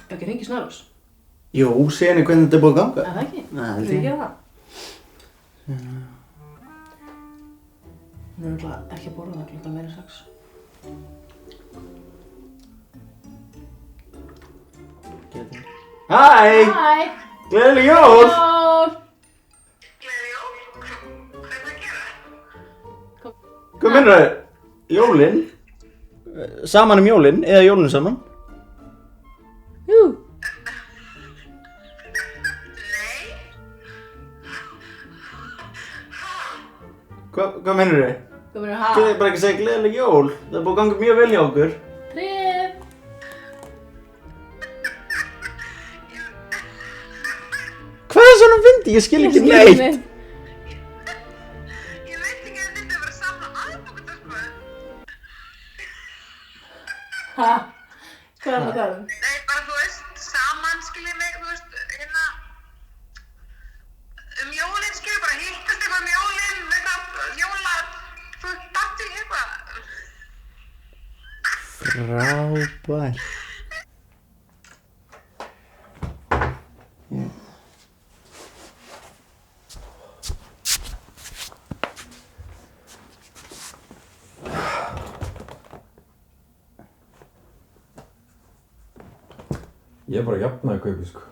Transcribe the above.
Ekki hringi Snærós? Jú, segja henni hvernig þetta er búið að ganga. Er það ekki? Nei, Þú ekki gera það? Hún er örugglega ekki að borða það klukkan meira en 6. Hæ! Hæ! Gleðileg jól! Jól! Gleðileg jól? Hvað er það að gera? Hvað meinarðu? Jólin? Saman jólin, eða jólin saman? Jú! Nei. Hvað meinarðu? Hvað verður Þið það? er bara ekki að segja gleðileg jól. Það er búið að ganga mjög vel hjá okkur. Tríf! Hvað er svona fyndið? Ég skil ekki neitt. Ég veit ekki að þetta var að samla aðbúkutaskóð. Hæ? Hvað er það? Nei, bara þú veist, saman skiljið mig, þú veist, hérna jólin skiljið bara hittast eitthvað jólin, eitthvað jóla, þú veist, party, eitthvað. Frábær. Ég er bara að jafna að kaupi, sko.